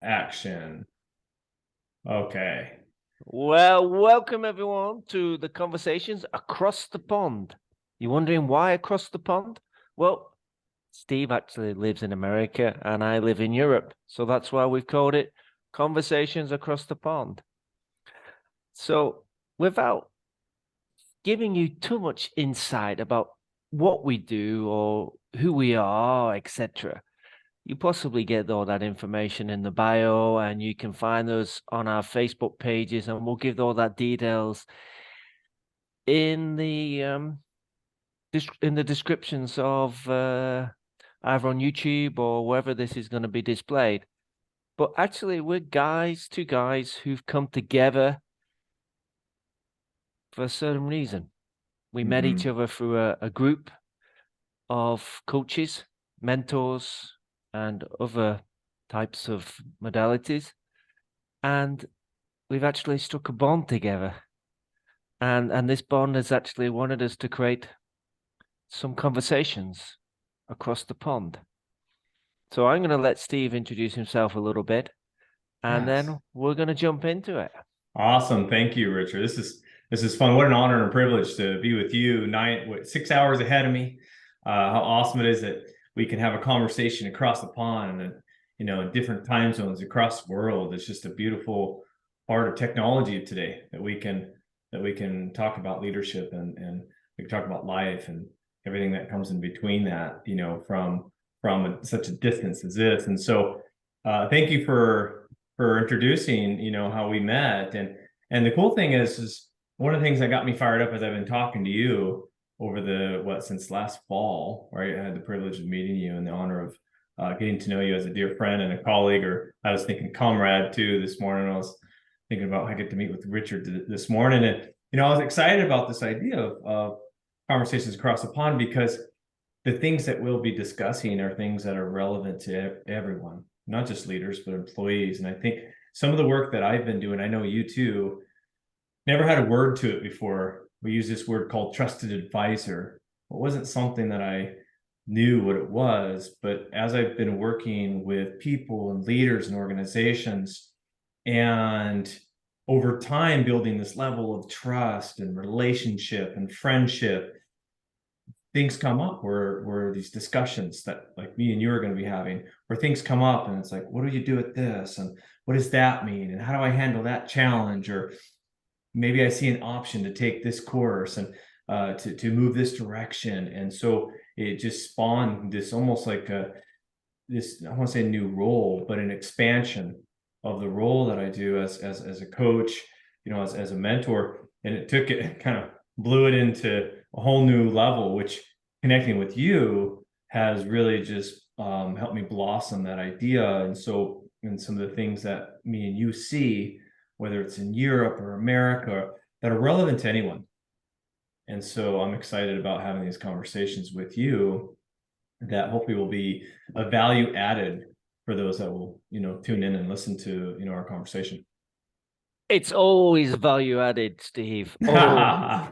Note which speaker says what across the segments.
Speaker 1: Action. Okay.
Speaker 2: Well, welcome everyone to the conversations across the pond. You're wondering why across the pond? Well, Steve actually lives in America and I live in Europe. So that's why we've called it Conversations Across the Pond. So, without giving you too much insight about what we do or who we are, etc., you possibly get all that information in the bio, and you can find those on our Facebook pages, and we'll give all that details in the descriptions of either on YouTube or wherever this is going to be displayed. But actually, we're two guys who've come together for a certain reason. We met each other through a group of coaches, mentors, and other types of modalities. And we've actually struck a bond together. And this bond has actually wanted us to create some conversations across the pond. So I'm going to let Steve introduce himself a little bit, and
Speaker 1: Yes.
Speaker 2: then we're going to jump into it.
Speaker 1: Awesome. Thank you, Richard. This is fun. What an honor and a privilege to be with you. 6 hours ahead of me. How awesome it is that we can have a conversation across the pond and in different time zones across the world. It's just a beautiful part of technology today that we can talk about leadership and we can talk about life and everything that comes in between that, from such a distance as this. And so thank you for introducing, how we met. And the cool thing is one of the things that got me fired up as I've been talking to you over since last fall, right? I had the privilege of meeting you and the honor of getting to know you as a dear friend and a colleague, or I was thinking comrade too this morning. I was thinking about how I get to meet with Richard this morning. And, I was excited about this idea of conversations across the pond, because the things that we'll be discussing are things that are relevant to everyone, not just leaders, but employees. And I think some of the work that I've been doing, I know you too, never had a word to it before. We use this word called trusted advisor. It wasn't something that I knew what it was, but as I've been working with people and leaders and organizations, and over time building this level of trust and relationship and friendship, things come up where these discussions that like me and you are going to be having, where things come up and it's like, what do you do with this? And what does that mean? And how do I handle that challenge? Or maybe I see an option to take this course and to move this direction. And so it just spawned this almost like this, I want to say new role, but an expansion of the role that I do as a coach, as a mentor. And it kind of blew it into a whole new level, which connecting with you has really just helped me blossom that idea. And so, and some of the things that me and you see, whether it's in Europe or America, that are relevant to anyone. And so I'm excited about having these conversations with you that hopefully will be a value added for those that will, tune in and listen to, our conversation.
Speaker 2: It's always value added, Steve. Always.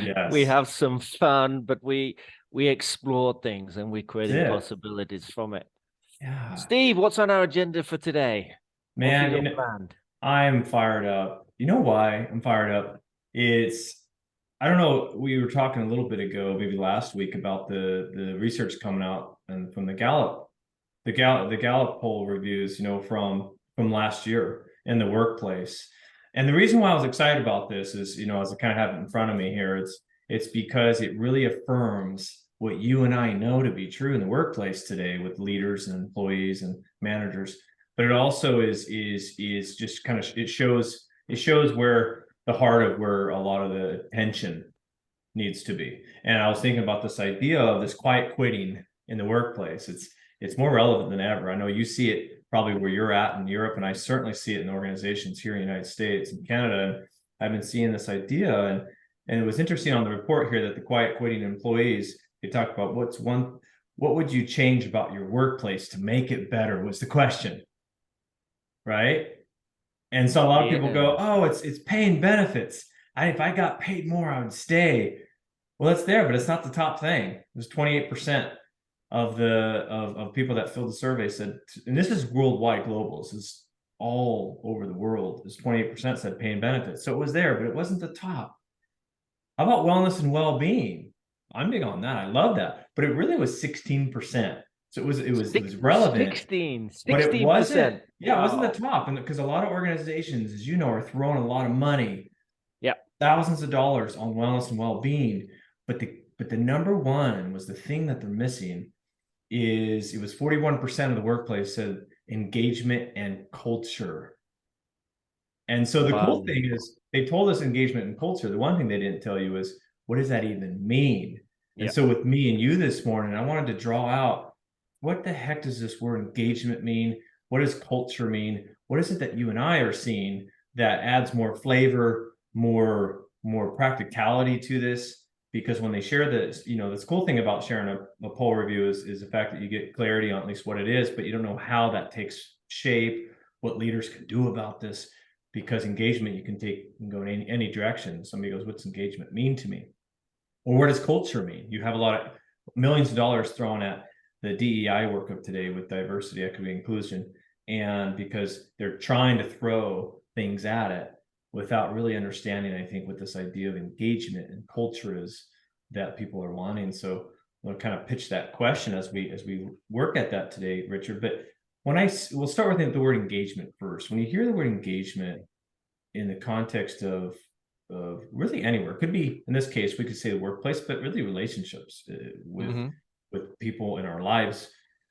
Speaker 1: Yes.
Speaker 2: We have some fun, but we explore things and we're creating
Speaker 1: That's it.
Speaker 2: possibilities from it.
Speaker 1: Yeah.
Speaker 2: Steve, what's on our agenda for today? What have
Speaker 1: Man,
Speaker 2: you got planned?
Speaker 1: I'm fired up. You know why I'm fired up? I don't know, we were talking a little bit ago, maybe last week, about the research coming out and from the Gallup poll reviews, from last year in the workplace. And the reason why I was excited about this is, as I kind of have it in front of me here, it's because it really affirms what you and I know to be true in the workplace today with leaders and employees and managers. But it also is just kind of, it shows where the heart of where a lot of the attention needs to be. And I was thinking about this idea of this quiet quitting in the workplace. It's more relevant than ever. I know you see it probably where you're at in Europe, and I certainly see it in organizations here in the United States and Canada. And I've been seeing this idea, and it was interesting on the report here that the quiet quitting employees, they talked about what would you change about your workplace to make it better was the question, right? And so a lot of people go, oh, it's paying benefits. If I got paid more, I would stay. Well, it's there, but it's not the top thing. It was 28%. of people that filled the survey said, and this is worldwide, global, this is all over the world, is 28% said pay and benefits. So it was there, but it wasn't the top. How about wellness and well-being? I'm big on that. I love that. But it really was 16%. So it was relevant, but it wasn't,
Speaker 2: 16%.
Speaker 1: yeah, it wasn't the
Speaker 2: Wow.
Speaker 1: top. And because a lot of organizations, as you know, are throwing a lot of money,
Speaker 2: Yeah.
Speaker 1: thousands of dollars on wellness and well-being. But the number one was the thing that they're missing is it was 41% of the workplace said engagement and culture. And so the cool
Speaker 2: Wow.
Speaker 1: thing is they told us engagement and culture. The one thing they didn't tell you is what does that even mean? And
Speaker 2: Yeah.
Speaker 1: so with me and you this morning, I wanted to draw out what the heck does this word engagement mean? What does culture mean? What is it that you and I are seeing that adds more flavor, more practicality to this? Because when they share this, this cool thing about sharing a poll review is the fact that you get clarity on at least what it is, but you don't know how that takes shape, what leaders can do about this, because engagement you can go in any direction. Somebody goes, what's engagement mean to me? Or what does culture mean? You have a lot of millions of dollars thrown at the DEI work of today with diversity, equity, inclusion. And because they're trying to throw things at it without really understanding, I think, what this idea of engagement and culture is that people are wanting. So we'll kind of pitch that question as we work at that today, Richard. But we'll start with the word engagement first. When you hear the word engagement in the context of really anywhere, it could be, in this case, we could say the workplace, but really relationships
Speaker 2: Mm-hmm.
Speaker 1: with people in our lives,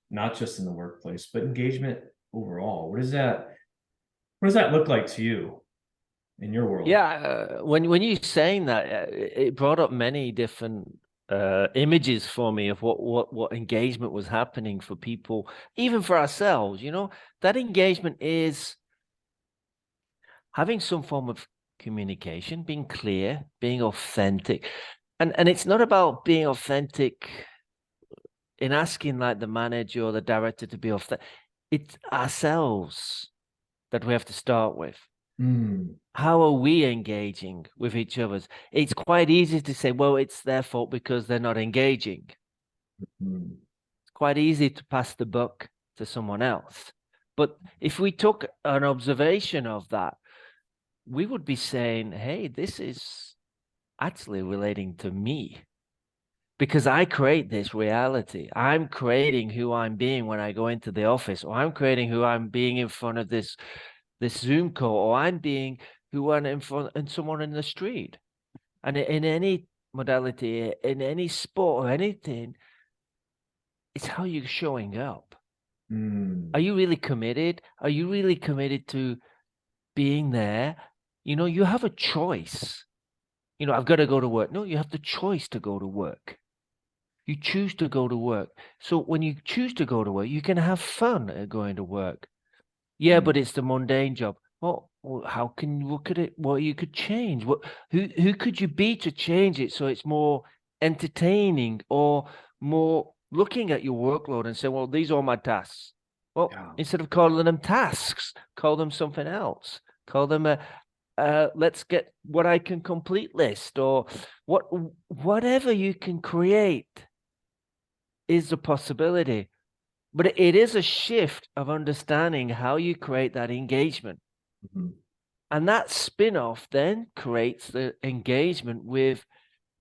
Speaker 1: not just in the workplace, but engagement overall. What does that look like to you in your world?
Speaker 2: Yeah, when you saying that, it brought up many different images for me of what engagement was happening for people, even for ourselves. That engagement is having some form of communication, being clear, being authentic, and it's not about being authentic in asking like the manager or the director to be authentic. It's ourselves that we have to start with.
Speaker 1: Mm,
Speaker 2: How are we engaging with each other? It's quite easy to say, well, it's their fault because they're not engaging.
Speaker 1: mm,
Speaker 2: It's quite easy to pass the buck to someone else. But if we took an observation of that, we would be saying, hey, this is actually relating to me because I create this reality. I'm creating who I'm being when I go into the office, or I'm creating who I'm being in front of this Zoom call, or I'm being who I'm in front and someone in the street. And in any modality, in any sport or anything, it's how you're showing up. Are
Speaker 1: mm.
Speaker 2: you really committed? Are you really committed to being there? You have a choice. I've got to go to work. No, you have the choice to go to work. You choose to go to work. So when you choose to go to work, you can have fun at going to work. Yeah,
Speaker 1: Mm,
Speaker 2: but it's the mundane job. Well, how can you look at it? What you could change? Who could you be to change it so it's more entertaining or more looking at your workload and say, well, these are my tasks. Well,
Speaker 1: yeah.
Speaker 2: instead of calling them tasks, call them something else. Call them let's get what I can complete list, or whatever you can create is a possibility. But it is a shift of understanding how you create that engagement.
Speaker 1: Mhm.
Speaker 2: And that spin-off then creates the engagement with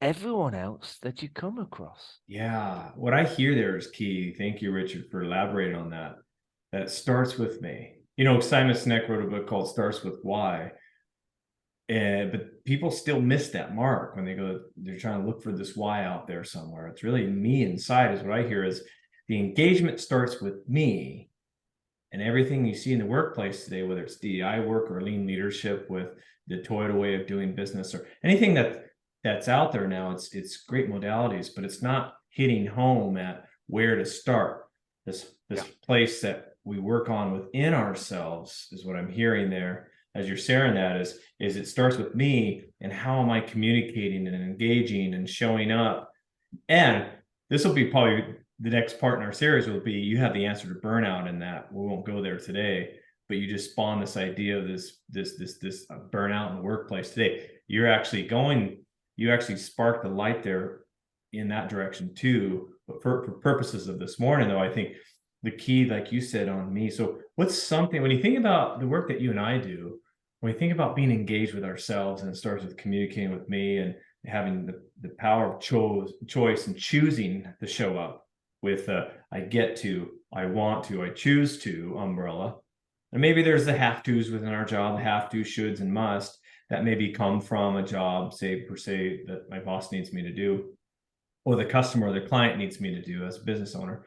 Speaker 2: everyone else that you come across.
Speaker 1: Yeah. What I hear there is key. Thank you, Richard, for elaborating on that. That it starts with me. Simon Sinek wrote a book called Starts with Why. But people still miss that mark when they're trying to look for this why out there somewhere. It's really me inside, is what I hear, is the engagement starts with me. And everything you see in the workplace today, whether it's DEI work or lean leadership with the Toyota way of doing business or anything that's out there now, it's great modalities, but it's not hitting home at where to start. This
Speaker 2: Yeah.
Speaker 1: place that we work on within ourselves is what I'm hearing there as you're sharing that, is it starts with me and how am I communicating and engaging and showing up. And this will be probably the next part in our series will be, you have the answer to burnout in that. We won't go there today, but you just spawn this idea of this burnout in the workplace today. You actually spark the light there in that direction too, for purposes of this morning, though, I think the key, like you said, on me. So what's something, when you think about the work that you and I do, when we think about being engaged with ourselves, and it starts with communicating with me and having the power of choice and choosing to show up with I get to, I want to, I choose to umbrella. And maybe there's the have tos within our job, have to, shoulds, and must that maybe come from a job, say per se, that my boss needs me to do, or the customer or the client needs me to do as a business owner.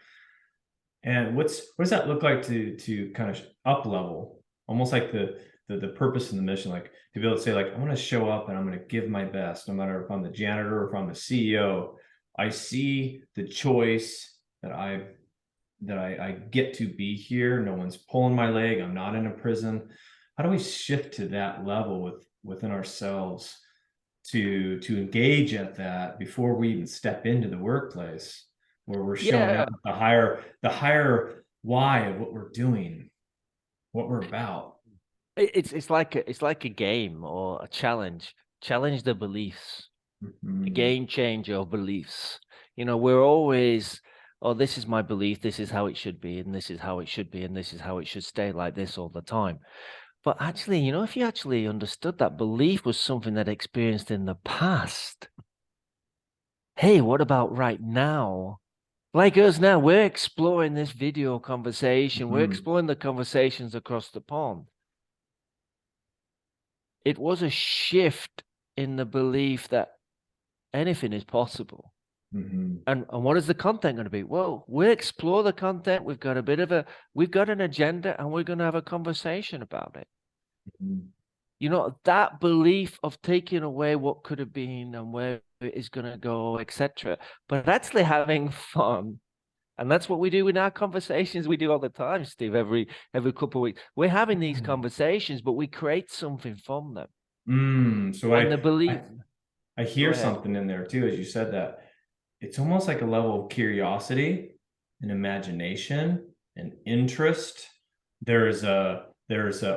Speaker 1: And what does that look like to kind of up level, almost like the purpose and the mission, like to be able to say, like, I'm going to show up and I'm going to give my best, no matter if I'm the janitor or if I'm the CEO. I see the choice that I get to be here. No one's pulling my leg. I'm not in a prison. How do we shift to that level within ourselves to engage at that before we even step into the workplace, where we're showing
Speaker 2: Yeah,
Speaker 1: up with the higher why of what we're doing, what we're about?
Speaker 2: it's like a game or a challenge. Challenge the beliefs. A
Speaker 1: Mhm.
Speaker 2: game changer of beliefs. We're always, oh, this is my belief, this is how it should be, and this is how it should be, and this is how it should stay like this all the time. But actually, if you actually understood that belief was something that experienced in the past, hey, what about right now? Like us now, we're exploring this video conversation, we're
Speaker 1: Mhm.
Speaker 2: exploring the conversations across the pond. It was a shift in the belief that anything is possible.
Speaker 1: Mhm.
Speaker 2: And what is the content going to be? Well, we explore the content. We've got an agenda, and we're going to have a conversation about it.
Speaker 1: Mhm.
Speaker 2: That belief of taking away what could have been and where it is going to go, etc. But actually having fun. And that's what we do in our conversations. We do all the time, Steve, every couple of weeks. We're having these conversations, but we create something from them.
Speaker 1: So
Speaker 2: And the belief,
Speaker 1: I
Speaker 2: go
Speaker 1: hear
Speaker 2: ahead.
Speaker 1: something in there too, as you said that. It's almost like a level of curiosity and imagination and interest. There's a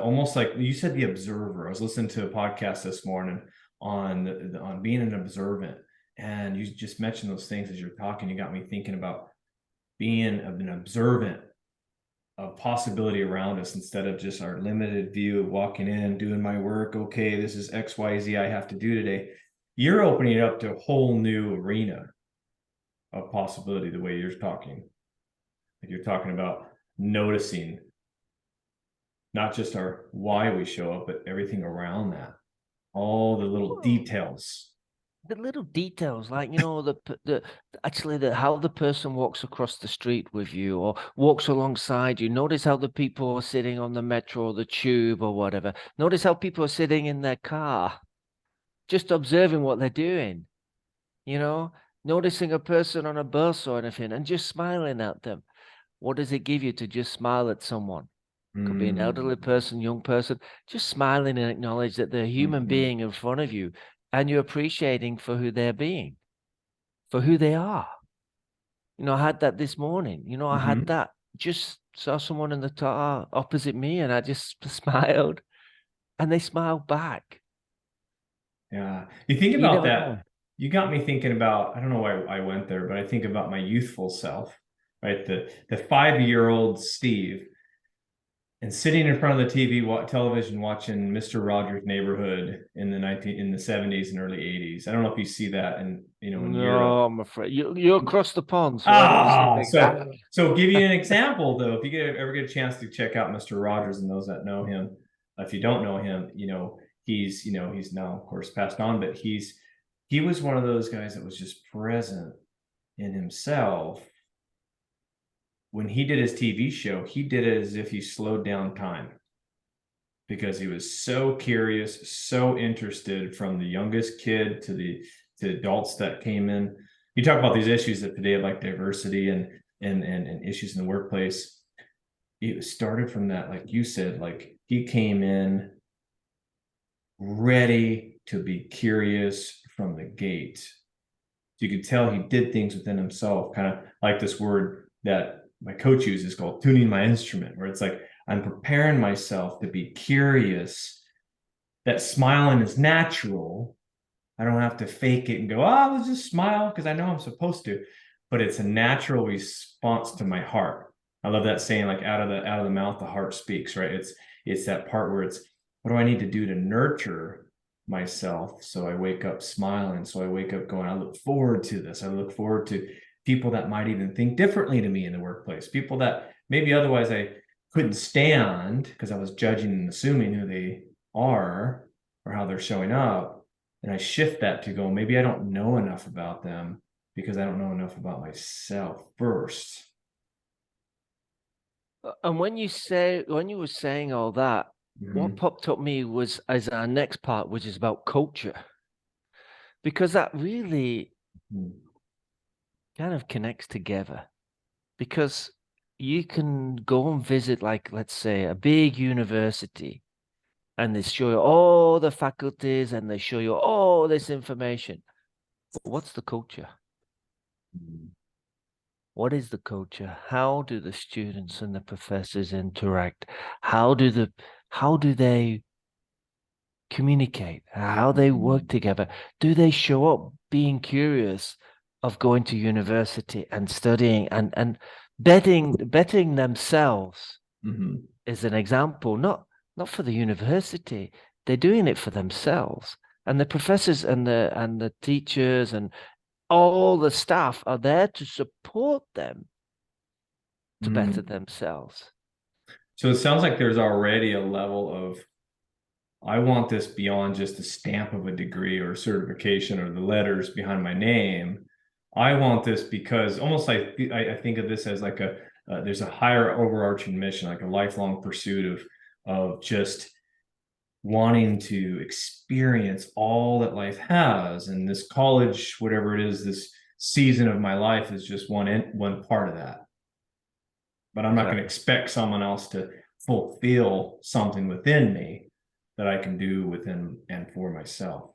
Speaker 1: almost like you said, the observer. I was listening to a podcast this morning on being an observant, and you just mentioned those things as you're talking. You got me thinking about being an observant of possibility around us, instead of just our limited view of walking in, doing my work. Okay, this is XYZ I have to do today. You're opening it up to a whole new arena of possibility, the way you're talking. Like you're talking about noticing not just our why we show up, but everything around that, all the little
Speaker 2: Well,
Speaker 1: details.
Speaker 2: the little details, like the how the person walks across the street with you or walks alongside you. Notice how the people are sitting on the metro or the tube or whatever. Notice how people are sitting in their car, just observing what they're doing. You know, Noticing a person on a bus or anything and just smiling at them. What does it give you to just smile at someone? Could be an elderly
Speaker 1: Mm-hmm.
Speaker 2: person, young person, just smiling and acknowledge that they're a human
Speaker 1: Mm-hmm.
Speaker 2: being in front of you and you're appreciating for who they're being, for who they are. I had that this morning. I had
Speaker 1: Mm-hmm.
Speaker 2: that. Just saw someone in the car opposite me and I just smiled and they smiled back.
Speaker 1: Yeah. You think
Speaker 2: You
Speaker 1: about
Speaker 2: never know.
Speaker 1: that. You got me thinking about, I don't know why I went there, but I think about my youthful self, right? The 5-year-old Steve, and sitting in front of the television watching Mr. Rogers' Neighborhood in the 70s and early 80s. I don't know if you see that in Europe.
Speaker 2: No, I'm afraid you're across the pond, so I don't see
Speaker 1: Ah,
Speaker 2: things.
Speaker 1: so give you an example though. If you ever get a chance to check out Mr. Rogers, and those that know him, if you don't know him, he's now of course passed on, but he was one of those guys that was just present in himself. When he did his TV show, he did it as if he slowed down time, because he was so curious, so interested, from the youngest kid to adults that came in. You talk about these issues that today, like diversity and issues in the workplace. It started from that, like you said, like he came in ready to be curious from the gate. So you could tell he did things within himself, kind of like this word that my coach uses called tuning my instrument, where it's like I'm preparing myself to be curious, that smiling is natural. I don't have to fake it and go, oh, let's just smile because I know I'm supposed to. but it's a natural response to my heart. I love that saying, like out of the mouth, the heart speaks, right? It's that part where it's, what do I need to do to nurture myself? So I wake up smiling. So I wake up going, I look forward to this. I look forward to people that might even think differently to me in the workplace, people that maybe otherwise I couldn't stand because I was judging and assuming who they are or how they're showing up. And I shift that to go, maybe I don't know enough about them because I don't know enough about myself first.
Speaker 2: And when you were saying all that, what popped up me was as our next part, which is about culture, because that really kind of connects together. Because you can go and visit, like, let's say, a big university, and they show you all the faculties and they show you all this information. But what's the culture? What is the culture? How do the students and the professors interact? How do they communicate? How they work together? Do they show up being curious of going to university and studying and betting themselves is an example, not for the university. They're doing it for themselves. And the professors and the teachers and all the staff are there to support them to better themselves.
Speaker 1: So it sounds like there's already a level of, I want this beyond just a stamp of a degree or certification or the letters behind my name. I want this because almost like I think of this as like there's a higher overarching mission, like a lifelong pursuit of just wanting to experience all that life has. And this college, whatever it is, this season of my life is just one part of that. But I'm not going to expect someone else to fulfill something within me that I can do within and for myself.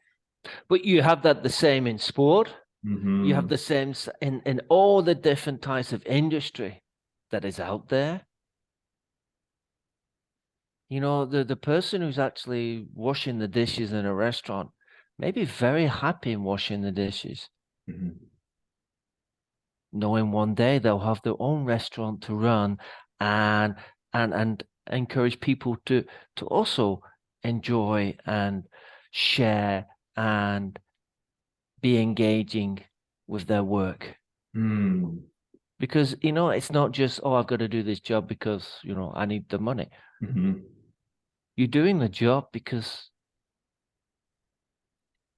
Speaker 2: But you have that the same in sport. You have the same in all the different types of industry that is out there. You know, the person who's actually washing the dishes in a restaurant may be very happy in washing the dishes, knowing one day they'll have their own restaurant to run and encourage people to also enjoy and share and be engaging with their work. Because, you know, it's not just, oh, I've got to do this job because, you know, I need the money. You're doing the job because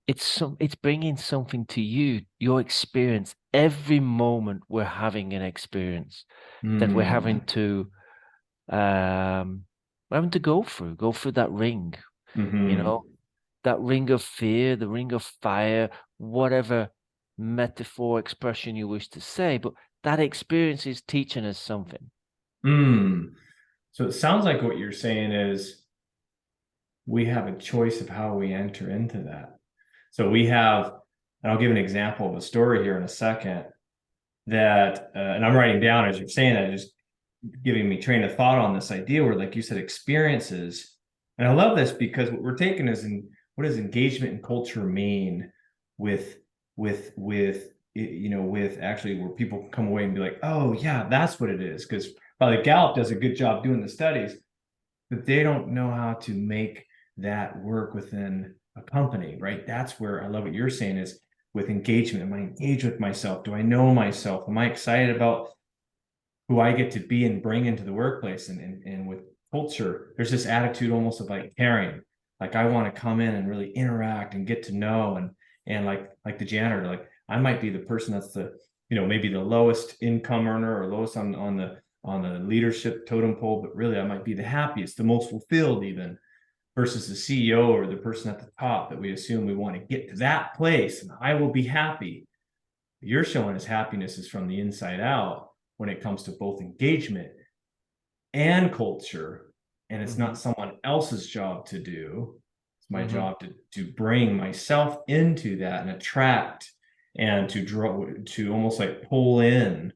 Speaker 2: it's bringing something to you, your experience. Every moment we're having an experience that we're having to go through that ring, you know, that ring of fear, the ring of fire, whatever metaphor expression you wish to say, but that experience is teaching us something.
Speaker 1: So it sounds like what you're saying is we have a choice of how we enter into that. So we have, and I'll give an example of a story here in a second that, and I'm writing down as you're saying that, just giving me train of thought on this idea where, like you said, experiences. And I love this because what we're taking is what does engagement and culture mean with actually where people can come away and be like, oh yeah, that's what it is. Because probably Gallup does a good job doing the studies, but they don't know how to make that work within a company, right? That's where I love what you're saying is with engagement. Am I engaged with myself? Do I know myself? Am I excited about who I get to be and bring into the workplace? And with culture, there's this attitude almost of like caring. Like I want to come in and really interact and get to know and like the janitor, like I might be the person that's the, maybe the lowest income earner or lowest on the leadership totem pole, but really I might be the happiest, the most fulfilled even, versus the CEO or the person at the top that we assume we want to get to that place and I will be happy. You're showing us happiness is from the inside out when it comes to both engagement and culture. And it's not someone else's job to do. It's my job to bring myself into that and attract and to draw, to almost like pull in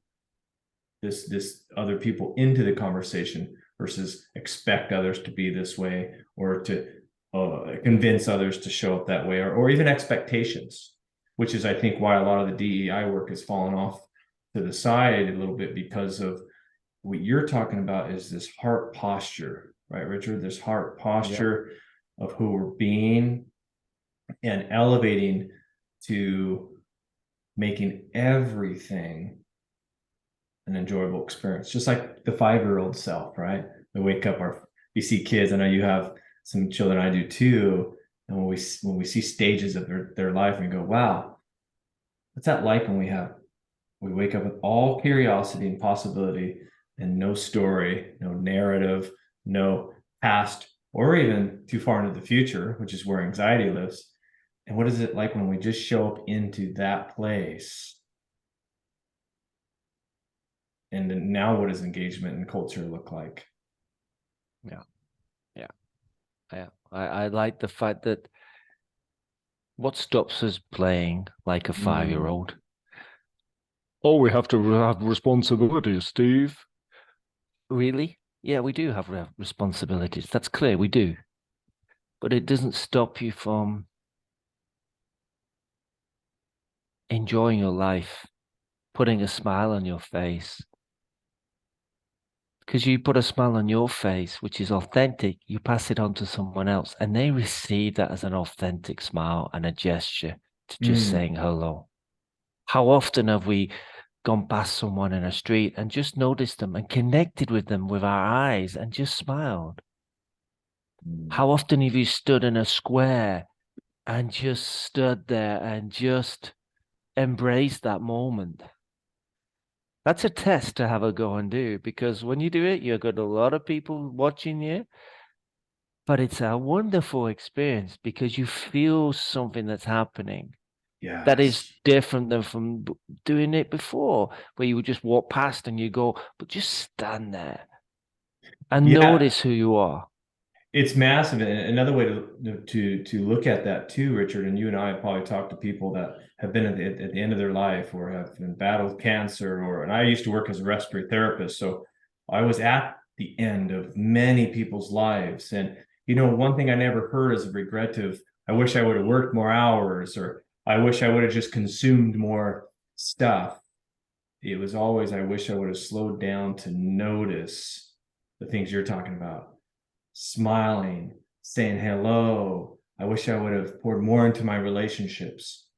Speaker 1: this other people into the conversation versus expect others to be this way or to convince others to show up that way or even expectations, which is, I think, why a lot of the DEI work has fallen off to the side a little bit because of what you're talking about is this heart posture, right, Richard? This heart
Speaker 2: Yeah.
Speaker 1: posture of who we're being and elevating to making everything an enjoyable experience, just like the 5-year-old self, right? We wake up, we see kids. I know you have some children, I do too. And when we see stages of their life, and we go, wow, what's that like when we wake up with all curiosity and possibility and no story, no narrative, no past, or even too far into the future, which is where anxiety lives. And what is it like when we just show up into that place? And then now what does engagement and culture look like?
Speaker 2: Yeah. Yeah. Yeah. I like the fact that what stops us playing like a 5-year-old? Oh, we have to have responsibilities, Steve. Really? Yeah, we do have responsibilities. That's clear, we do. But it doesn't stop you from enjoying your life, putting a smile on your face. Because you put a smile on your face, which is authentic, you pass it on to someone else, and they receive that as an authentic smile and a gesture to just
Speaker 1: Mm.
Speaker 2: saying hello. How often have we gone past someone in a street and just noticed them and connected with them with our eyes and just smiled? How often have you stood in a square and just stood there and just embraced that moment? That's a test to have a go and do, because when you do it, you've got a lot of people watching you, but it's a wonderful experience because you feel something that's happening that is
Speaker 1: Yes.
Speaker 2: different than from doing it before, where you would just walk past and you go, but just stand there and
Speaker 1: Yeah,
Speaker 2: notice who you are.
Speaker 1: it's massive. And another way to look at that too, Richard, and you and I have probably talked to people that have been at the end of their life or have been battled cancer, and I used to work as a respiratory therapist, so I was at the end of many people's lives. And one thing I never heard is a regret of, I wish I would have worked more hours, or I wish I would have just consumed more stuff. It was always, I wish I would have slowed down to notice the things you're talking about, smiling, saying hello. I wish I would have poured more into my relationships.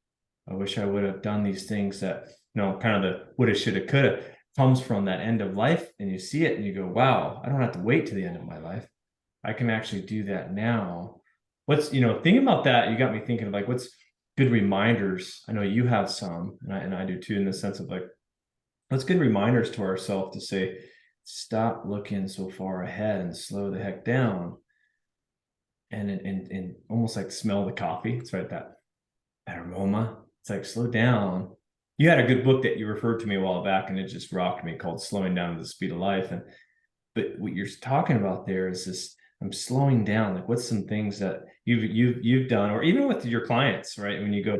Speaker 1: I wish I would have done these things that, kind of the woulda, shoulda, coulda comes from that end of life. And you see it and you go, wow, I don't have to wait to the end of my life. I can actually do that now. Thinking about that, you got me thinking of like, what's good reminders? I know you have some, and I do too, in the sense of like, what's good reminders to ourselves to say, stop looking so far ahead and slow the heck down, and almost like smell the coffee. It's right, that aroma. It's like, slow down. You had a good book that you referred to me a while back, and it just rocked me, called Slowing Down to the Speed of Life. But what you're talking about there is this, I'm slowing down. Like, what's some things that you've done, or even with your clients, right? When you go,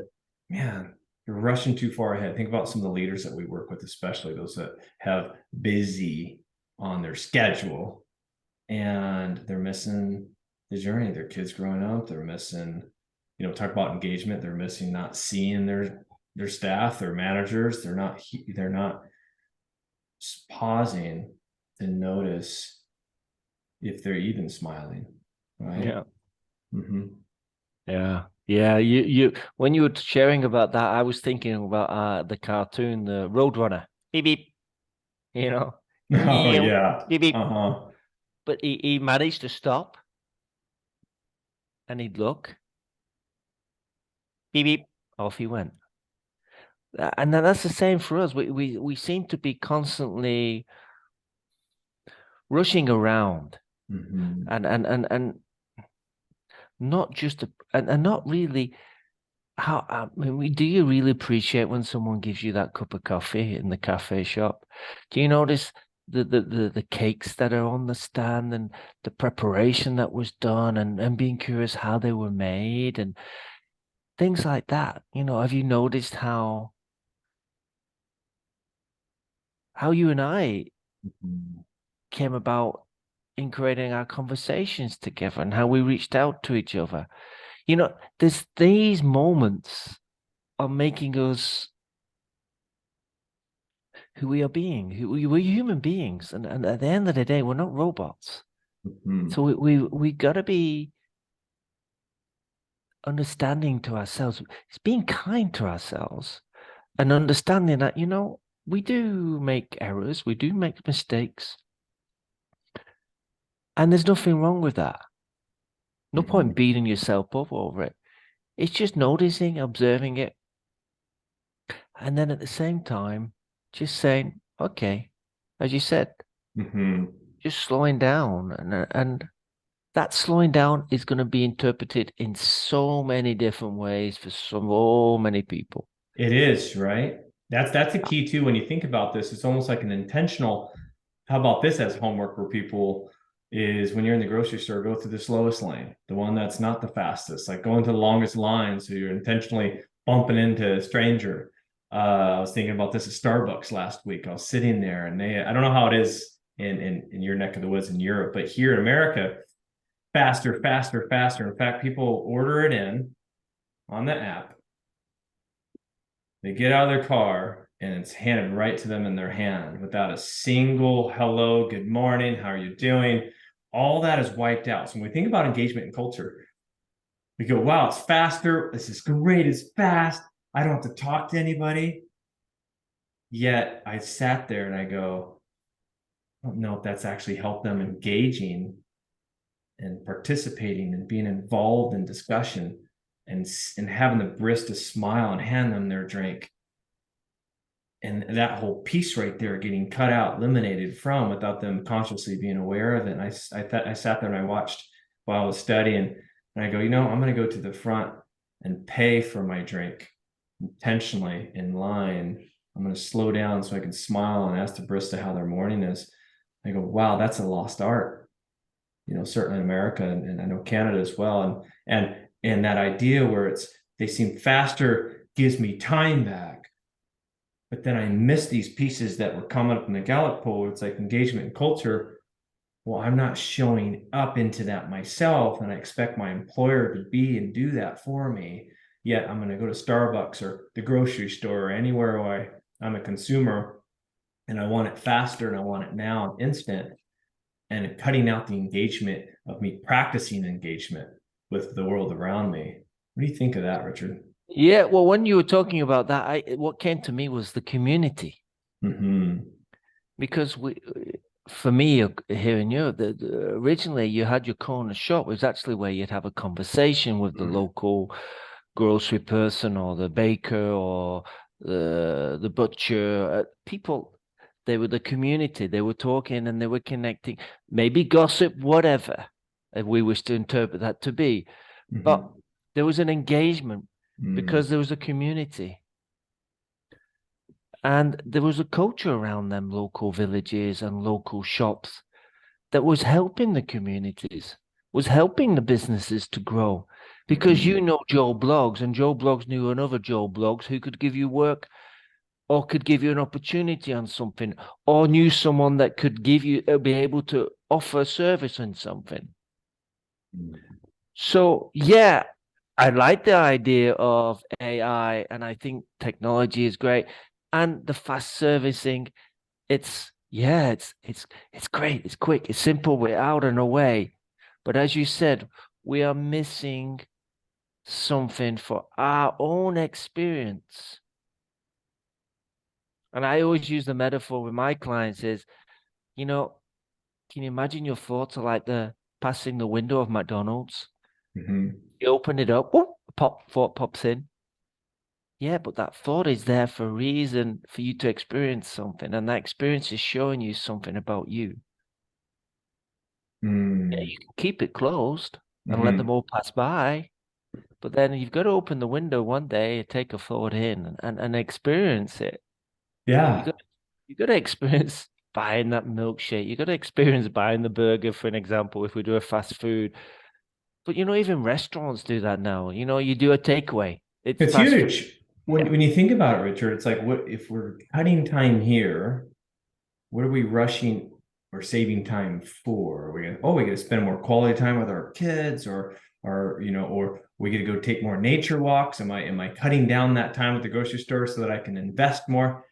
Speaker 1: man, you're rushing too far ahead. Think about some of the leaders that we work with, especially those that have busy on their schedule, and they're missing the journey. Their kids growing up, they're missing, talk about engagement. They're missing not seeing their staff, their managers. They're not pausing to notice if they're even smiling, right?
Speaker 2: Yeah.
Speaker 1: Mm-hmm.
Speaker 2: Yeah. Yeah. You when you were sharing about that, I was thinking about the cartoon, the Roadrunner. Beep beep, you know.
Speaker 1: Oh
Speaker 2: Beep
Speaker 1: yeah.
Speaker 2: beep.
Speaker 1: Uh-huh.
Speaker 2: But he managed to stop and he'd look. Beep beep. Off he went. And that's the same for us. We seem to be constantly rushing around
Speaker 1: Mm-hmm.
Speaker 2: and not just and not really. How I mean, do you really appreciate when someone gives you that cup of coffee in the cafe shop? Do you notice the cakes that are on the stand and the preparation that was done, and being curious how they were made and things like that? Have you noticed how you and I
Speaker 1: Mm-hmm.
Speaker 2: came about in creating our conversations together and how we reached out to each other? There's these moments are making us who we are being. We're human beings, and at the end of the day, we're not robots.
Speaker 1: Mhm.
Speaker 2: So we gotta be understanding to ourselves. It's being kind to ourselves and understanding that, we do make errors, we do make mistakes, and there's nothing wrong with that. No
Speaker 1: Mhm.
Speaker 2: point beating yourself up over it. It's just noticing, observing it, and then at the same time, just saying, okay, as you said,
Speaker 1: Mhm.
Speaker 2: just slowing down, and that slowing down is going to be interpreted in so many different ways for so many people.
Speaker 1: It is, right? That's a key too. When you think about this, it's almost like an intentional. How about this as homework for people is when you're in the grocery store, go through the slowest lane, the one that's not the fastest, like going to the longest line. So you're intentionally bumping into a stranger. I was thinking about this at Starbucks last week. I was sitting there and I don't know how it is in your neck of the woods in Europe, but here in America, faster, faster, faster. In fact, people order it in on the app. They get out of their car and it's handed right to them in their hand without a single hello, good morning, how are you doing? All that is wiped out. So when we think about engagement and culture, we go, wow, it's faster. This is great. It's fast. I don't have to talk to anybody. Yet I sat there and I go, I don't know if that's actually helped them engaging and participating and being involved in discussion and having the brisk to smile and hand them their drink and that whole piece right there getting cut out, eliminated from without them consciously being aware of it. And I sat there and I watched while I was studying, and I go, I'm going to go to the front and pay for my drink intentionally in line. I'm going to slow down so I can smile and ask the barista how their morning is. I go, wow, that's a lost art. Certainly in America and I know Canada as well. And that idea where they seem faster gives me time back, but then I miss these pieces that were coming up in the Gallup poll. It's like engagement and culture. Well, I'm not showing up into that myself, and I expect my employer to be and do that for me. Yet I'm going to go to Starbucks or the grocery store or anywhere where I'm a consumer and I want it faster and I want it now, instant, and cutting out the engagement of me practicing engagement with the world around me. What do you think of that, Richard?
Speaker 2: Yeah, well, when you were talking about that, what came to me was the community.
Speaker 1: Mm-hmm.
Speaker 2: Because for me here in Europe, originally you had your corner shop. It was actually where you'd have a conversation with the local grocery person or the baker or the butcher. People, they were the community. They were talking and they were connecting, maybe gossip, whatever, if we wish to interpret that to be. But
Speaker 1: Mm-hmm.
Speaker 2: there was an engagement
Speaker 1: Mm-hmm.
Speaker 2: because there was a community. And there was a culture around them local villages and local shops that was helping the communities, was helping the businesses to grow. Because
Speaker 1: Mm-hmm.
Speaker 2: you know Joe Blogs, and Joe Blogs knew another Joe Blogs who could give you work or could give you an opportunity on something, or knew someone that could give you, be able to offer a service on something. So, yeah, I like the idea of AI, and I think technology is great. And the fast servicing, it's great, it's quick, it's simple, we're out and away. But as you said, we are missing something for our own experience. And I always use the metaphor with my clients is, you know, can you imagine your thoughts are like the passing the window of McDonald's?
Speaker 1: Mm-hmm.
Speaker 2: You open it up, whoop, thought pops in. Yeah, but that thought is there for a reason for you to experience something, and that experience is showing you something about you. Yeah,
Speaker 1: Mm.
Speaker 2: you can keep it closed and let them
Speaker 1: Mm-hmm.
Speaker 2: all pass by, but then you've got to open the window one day, take a thought in, and experience it. You
Speaker 1: Yeah,
Speaker 2: got you got to experience buying that milkshake. You got to experience buying the burger, for an example, if we do a fast food. But even restaurants do that now. You do a takeaway. It's
Speaker 1: it's
Speaker 2: fast food.
Speaker 1: huge.
Speaker 2: Yeah.
Speaker 1: When you think about it, Richard, it's like what if we're cutting time here, what are we rushing or saving time for? We got to spend more quality time with our kids or we got to go take more nature walks. Am I cutting down that time at the grocery store so that I can invest more?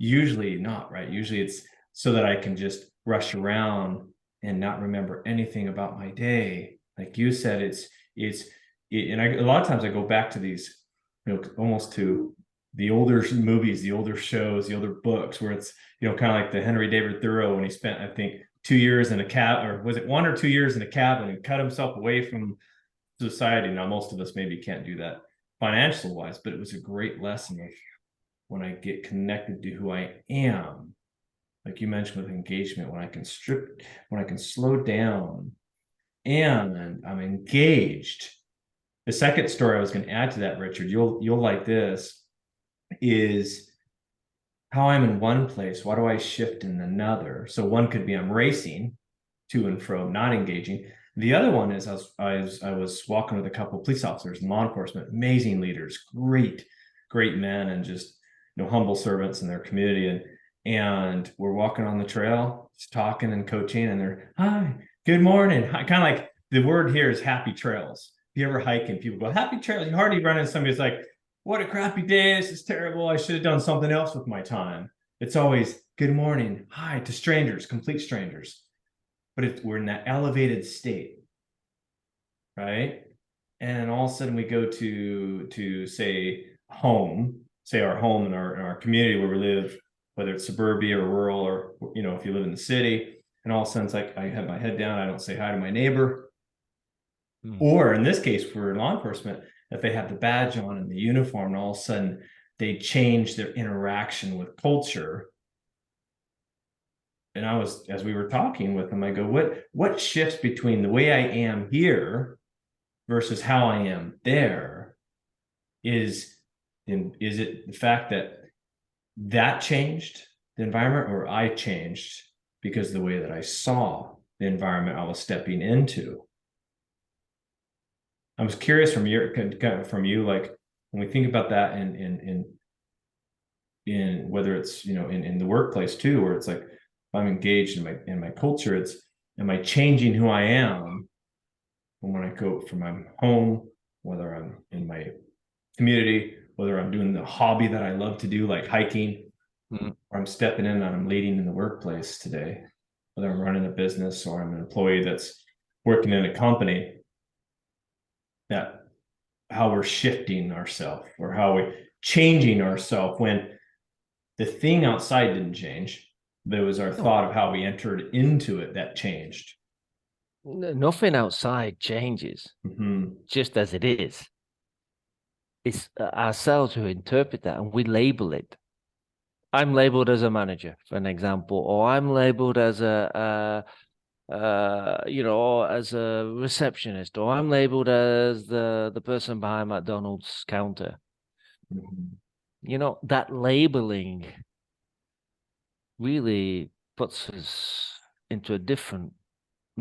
Speaker 1: Usually not, right? Usually it's so that I can just rush around and not remember anything about my day. Like you said, a lot of times I go back to these, almost to the older movies, the older shows, the older books, where it's, kind of like the Henry David Thoreau when he spent, I think, 2 years in a cab, or was it 1 or 2 years in a cabin and cut himself away from society. Now, most of us maybe can't do that financial wise, but it was a great lesson of when I get connected to who I am, like you mentioned with engagement, when I can slow down and I'm engaged. The second story I was going to add to that, Richard, you'll like this, is how I'm in one place. Why do I shift in another? So one could be I'm racing to and fro, not engaging. The other one is I was walking with a couple of police officers and law enforcement, amazing leaders, great men, and just humble servants in their community. And we're walking on the trail, just talking and coaching, and they're, hi, good morning. Kind of like the word here is happy trails. If you ever hike and people go, happy trails, you hardly run into somebody who's like, what a crappy day. This is terrible. I should have done something else with my time. It's always good morning, hi, to strangers, complete strangers. But we're in that elevated state, right? And all of a sudden we go to say home, say our home in our community where we live, whether it's suburbia or rural, or if you live in the city, and all of a sudden it's like I have my head down, I don't say hi to my neighbor. Or in this case for law enforcement, if they have the badge on and the uniform, and all of a sudden they change their interaction with culture. And as we were talking with them, I go, what shifts between the way I am here versus how I am there? Is it the fact that changed the environment, or I changed because of the way that I saw the environment I was stepping into? I was curious from you, like when we think about that in whether it's in the workplace too, where it's like if I'm engaged in my culture, it's, am I changing who I am when I go from my home, whether I'm in my community, whether I'm doing the hobby that I love to do, like hiking, or I'm stepping in and I'm leading in the workplace today, whether I'm running a business or I'm an employee that's working in a company, that how we're shifting ourselves or how we're changing ourselves when the thing outside didn't change. There was our thought of how we entered into it that changed.
Speaker 2: Nothing outside changes, just as it is. It's ourselves who interpret that, and we label it. I'm labeled as a manager, for an example, or I'm labeled as as a receptionist, or I'm labeled as the person behind McDonald's counter. That labeling really puts us into a different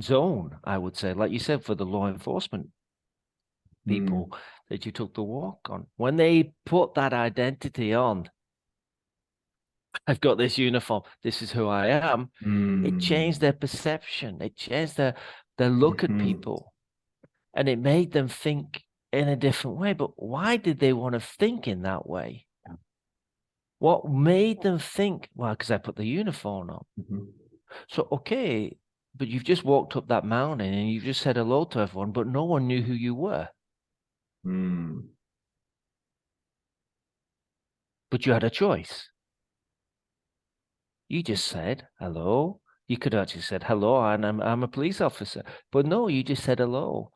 Speaker 2: zone, I would say. Like you said, for the law enforcement people that you took the walk on, when they put that identity on, I've got this uniform, this is who I am, it changed their perception, it changed their look at people, and it made them think in a different way. But why did they want to think in that way? What made them think? Well, because I put the uniform on. So, okay, but you've just walked up that mountain and you've just said hello to everyone, but no one knew who you were. But you had a choice. You just said hello. You could have actually said hello, and I'm a police officer. But no, you just said hello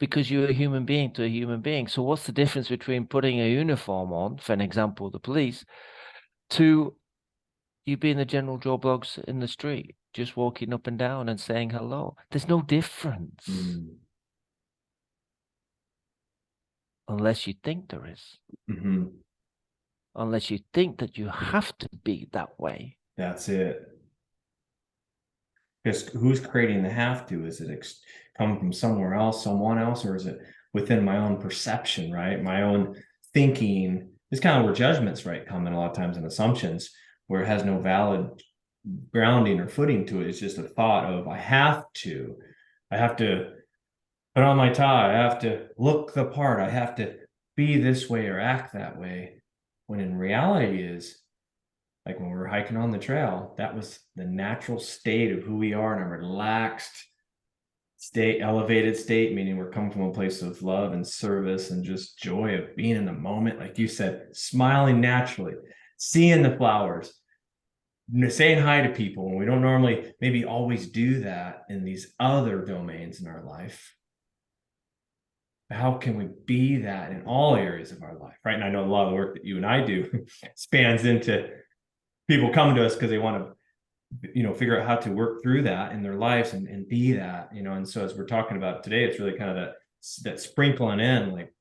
Speaker 2: because you're a human being to a human being. So what's the difference between putting a uniform on, for an example, the police, to you being the general Joe Bloggs in the street, just walking up and down and saying hello? There's no difference. Unless you think there is. Unless you think that you have to be that way.
Speaker 1: That's it. Because who's creating the have to? Is it coming from somewhere else, someone else, or is it within my own perception, right? My own thinking. It's kind of where judgments, right, come in a lot of times, and assumptions, where it has no valid grounding or footing to it. It's just a thought of I have to put on my tie, I have to look the part, I have to be this way or act that way. When in reality is like when we were hiking on the trail, that was the natural state of who we are in a relaxed state, elevated state, meaning we're coming from a place of love and service and just joy of being in the moment. Like you said, smiling naturally, seeing the flowers, saying hi to people when we don't normally maybe always do that in these other domains in our life. How can we be that in all areas of our life, right? And I know a lot of the work that you and I do spans into people coming to us because they want to figure out how to work through that in their lives and be that, and so as we're talking about today, it's really kind of that sprinkling in, like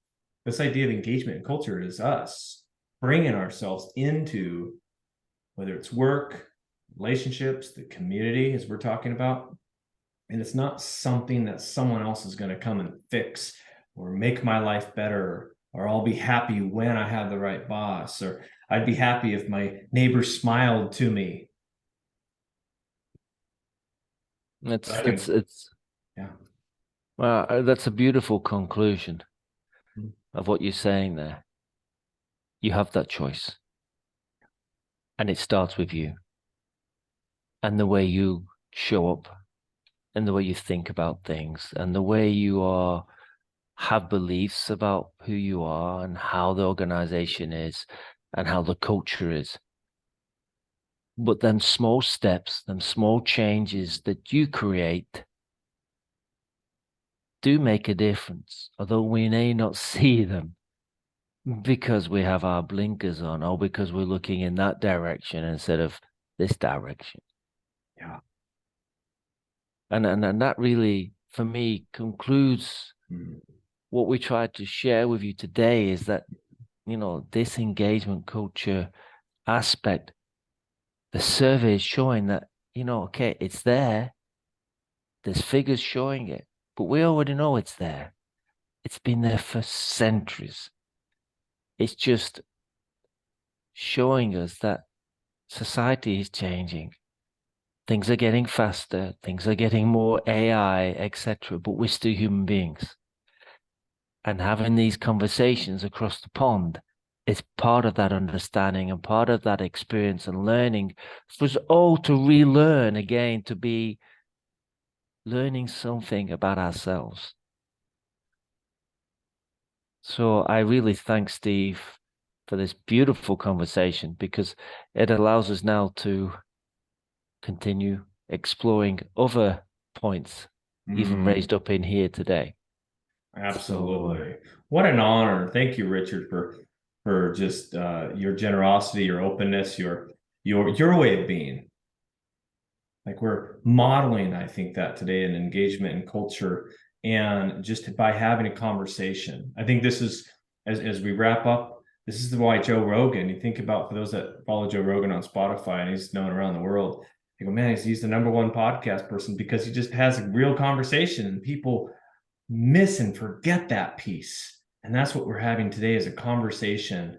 Speaker 1: this idea of engagement and culture is us bringing ourselves into, whether it's work, relationships, the community, as we're talking about. And it's not something that someone else is going to come and fix or make my life better, or I'll be happy when I have the right boss, or I'd be happy if my neighbor smiled to me.
Speaker 2: It's
Speaker 1: yeah.
Speaker 2: Well, that's a beautiful conclusion of what you're saying there. You have that choice, and it starts with you and the way you show up and the way you think about things and the way you have beliefs about who you are and how the organization is and how the culture is. But them small steps, them small changes that you create do make a difference, although we may not see them because we have our blinkers on or because we're looking in that direction instead of this direction.
Speaker 1: Yeah.
Speaker 2: And that really, for me, concludes what we tried to share with you today is that, this engagement culture aspect, the survey is showing that, okay, it's there. There's figures showing it, but we already know it's there. It's been there for centuries. It's just showing us that society is changing. Things are getting faster. Things are getting more AI, etc. But we're still human beings. And having these conversations across the pond is part of that understanding and part of that experience and learning for us all to relearn again, to be learning something about ourselves. So I really thank Steve for this beautiful conversation because it allows us now to continue exploring other points, even raised up in here today.
Speaker 1: Absolutely. So, what an honor. Thank you, Richard, for just your generosity, your openness, your way of being. Like we're modeling, I think, that today in engagement and culture, and just by having a conversation. I think this is, as we wrap up, this is why Joe Rogan, you think about, for those that follow Joe Rogan on Spotify, and he's known around the world, you go, man, he's the number one podcast person because he just has a real conversation and people miss and forget that piece. And that's what we're having today, is a conversation,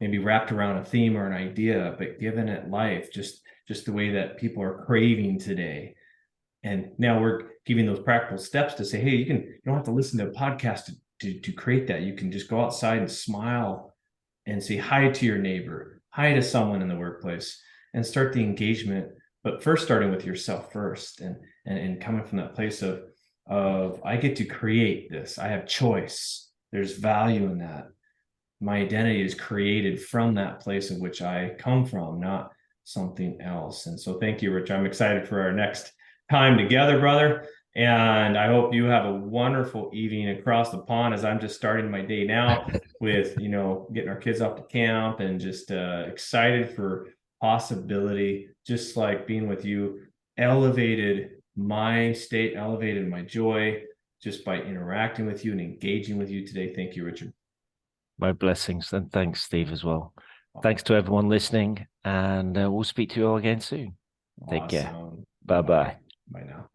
Speaker 1: maybe wrapped around a theme or an idea, but given it life, just the way that people are craving today. And now we're giving those practical steps to say, hey, you don't have to listen to a podcast to create that. You can just go outside and smile and say hi to your neighbor, hi to someone in the workplace, and start the engagement. But first, starting with yourself first, and coming from that place of I get to create this. I have choice. There's value in that. My identity is created from that place of which I come from, not something else. And so thank you, Rich. I'm excited for our next time together, brother. And I hope you have a wonderful evening across the pond, as I'm just starting my day now with, getting our kids off to camp, and just excited for possibility, just like being with you, elevated my state, elevated my joy just by interacting with you and engaging with you today. Thank you, Richard.
Speaker 2: My blessings, and thanks, Steve, as well. Thanks to everyone listening, and we'll speak to you all again soon. Take care.
Speaker 1: Awesome.
Speaker 2: Bye-bye.
Speaker 1: Bye now.